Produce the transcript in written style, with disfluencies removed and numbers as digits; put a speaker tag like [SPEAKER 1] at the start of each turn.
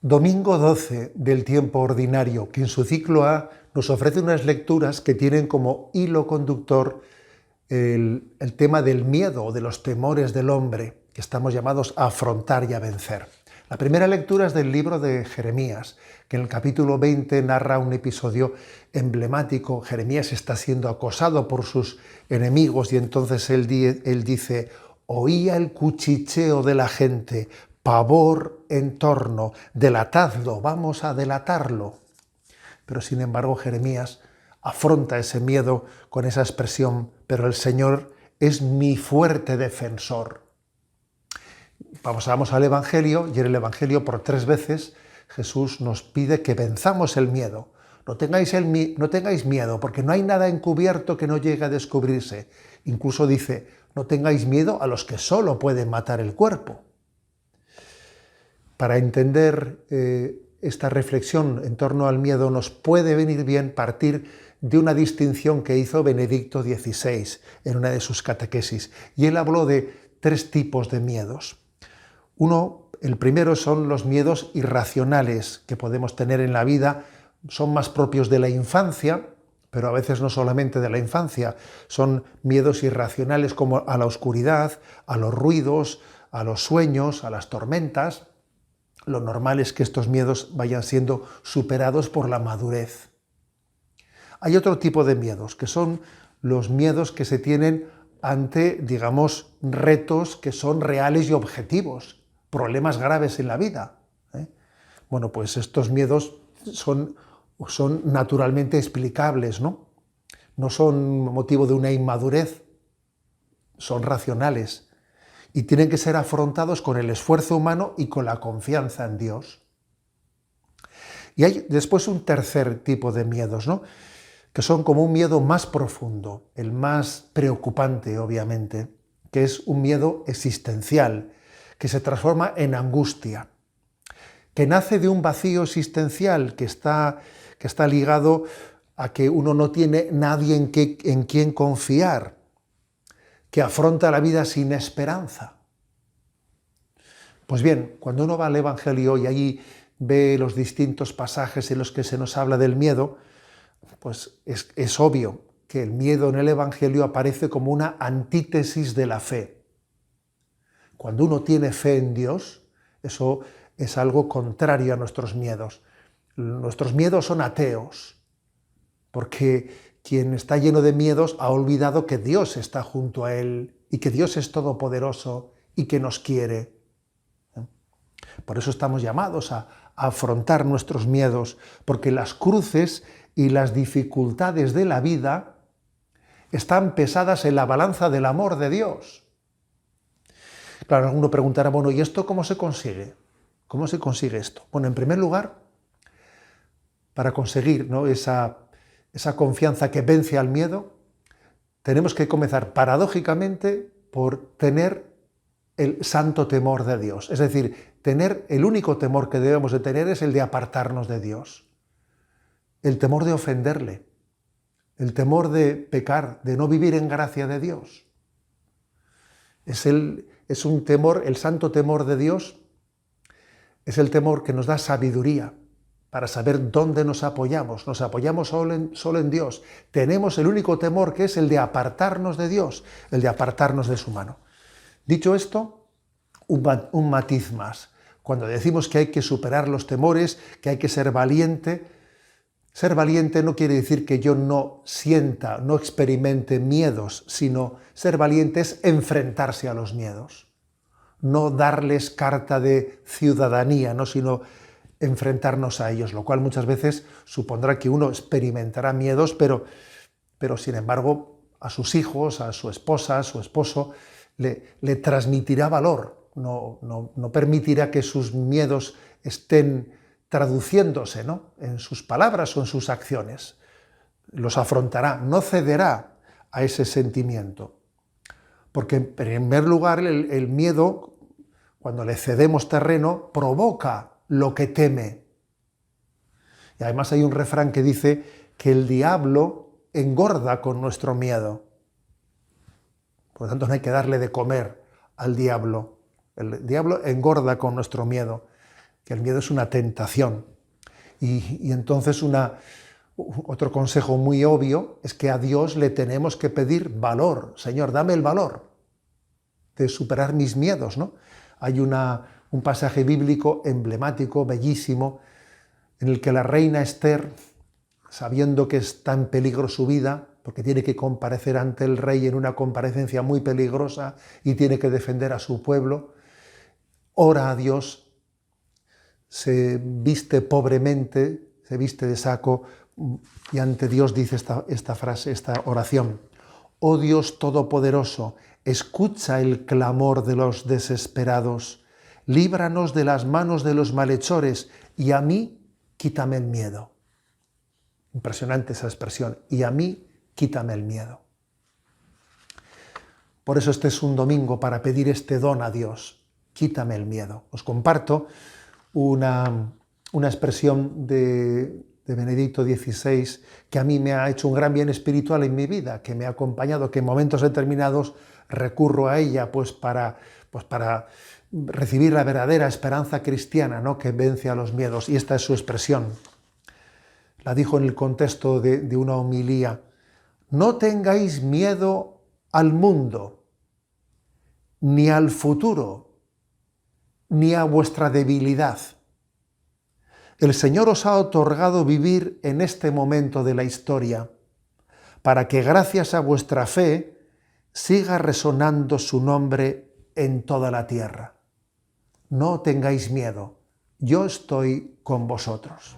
[SPEAKER 1] Domingo 12 del tiempo ordinario, que en su ciclo A nos ofrece unas lecturas que tienen como hilo conductor el tema del miedo o de los temores del hombre que estamos llamados a afrontar y a vencer. La primera lectura es del libro de Jeremías, que en el capítulo 20 narra un episodio emblemático. Jeremías está siendo acosado por sus enemigos y entonces él dice: oía el cuchicheo de la gente, pavor en torno, delatadlo, vamos a delatarlo. Pero sin embargo Jeremías afronta ese miedo con esa expresión: pero el Señor es mi fuerte defensor. Vamos al Evangelio, y en el Evangelio por 3 veces Jesús nos pide que venzamos el miedo. No tengáis miedo, porque no hay nada encubierto que no llegue a descubrirse. Incluso dice: no tengáis miedo a los que solo pueden matar el cuerpo. Para entender esta reflexión en torno al miedo nos puede venir bien partir de una distinción que hizo Benedicto XVI en una de sus catequesis. Y él habló de 3 tipos de miedos. El primero son los miedos irracionales que podemos tener en la vida. Son más propios de la infancia, pero a veces no solamente de la infancia. Son miedos irracionales como a la oscuridad, a los ruidos, a los sueños, a las tormentas. Lo normal es que estos miedos vayan siendo superados por la madurez. Hay otro tipo de miedos, que son los miedos que se tienen ante, digamos, retos que son reales y objetivos, problemas graves en la vida. Bueno, pues estos miedos son naturalmente explicables, ¿no? No son motivo de una inmadurez, son racionales. Y tienen que ser afrontados con el esfuerzo humano y con la confianza en Dios. Y hay después un tercer tipo de miedos, ¿no? Que son como un miedo más profundo, el más preocupante, obviamente, que es un miedo existencial, que se transforma en angustia, que nace de un vacío existencial que está ligado a que uno no tiene nadie en quien confiar, que afronta la vida sin esperanza. Pues bien, cuando uno va al Evangelio y allí ve los distintos pasajes en los que se nos habla del miedo, pues es obvio que el miedo en el Evangelio aparece como una antítesis de la fe. Cuando uno tiene fe en Dios, eso es algo contrario a nuestros miedos. Nuestros miedos son ateos, porque quien está lleno de miedos ha olvidado que Dios está junto a él y que Dios es todopoderoso y que nos quiere. Por eso estamos llamados a afrontar nuestros miedos, porque las cruces y las dificultades de la vida están pesadas en la balanza del amor de Dios. Claro, alguno preguntará: bueno, ¿y esto cómo se consigue? ¿Cómo se consigue esto? Bueno, en primer lugar, para conseguir, ¿no?, esa confianza que vence al miedo, tenemos que comenzar paradójicamente por tener el santo temor de Dios. Es decir, el único temor que debemos de tener es el de apartarnos de Dios. El temor de ofenderle, el temor de pecar, de no vivir en gracia de Dios. Es un temor, el santo temor de Dios es el temor que nos da sabiduría para saber dónde nos apoyamos. Nos apoyamos solo en Dios. Tenemos el único temor, que es el de apartarnos de Dios, el de apartarnos de su mano. Dicho esto, un matiz más. Cuando decimos que hay que superar los temores, que hay que ser valiente no quiere decir que yo no sienta, no experimente miedos, sino ser valiente es enfrentarse a los miedos. No darles carta de ciudadanía, ¿no?, sino enfrentarnos a ellos, lo cual muchas veces supondrá que uno experimentará miedos, pero sin embargo a sus hijos, a su esposa, a su esposo, le transmitirá valor, no permitirá que sus miedos estén traduciéndose, ¿no?, en sus palabras o en sus acciones. Los afrontará, no cederá a ese sentimiento. Porque en primer lugar el miedo, cuando le cedemos terreno, provoca lo que teme. Y además hay un refrán que dice que el diablo engorda con nuestro miedo. Por lo tanto, no hay que darle de comer al diablo. El diablo engorda con nuestro miedo. que el miedo es una tentación. Y entonces otro consejo muy obvio es que a Dios le tenemos que pedir valor. Señor, dame el valor de superar mis miedos, ¿no? Hay un pasaje bíblico emblemático, bellísimo, en el que la reina Esther, sabiendo que está en peligro su vida, porque tiene que comparecer ante el rey en una comparecencia muy peligrosa y tiene que defender a su pueblo, ora a Dios, se viste pobremente, se viste de saco y ante Dios dice esta frase, esta oración: «Oh Dios Todopoderoso, escucha el clamor de los desesperados, líbranos de las manos de los malhechores y a mí quítame el miedo». Impresionante esa expresión, y a mí quítame el miedo. Por eso este es un domingo para pedir este don a Dios, quítame el miedo. Os comparto una expresión de Benedicto XVI que a mí me ha hecho un gran bien espiritual en mi vida, que me ha acompañado, que en momentos determinados recurro a ella para recibir la verdadera esperanza cristiana, ¿no?, que vence a los miedos. Y esta es su expresión. La dijo en el contexto de una homilía: «No tengáis miedo al mundo, ni al futuro, ni a vuestra debilidad. El Señor os ha otorgado vivir en este momento de la historia, para que gracias a vuestra fe siga resonando su nombre en toda la tierra. No tengáis miedo, yo estoy con vosotros».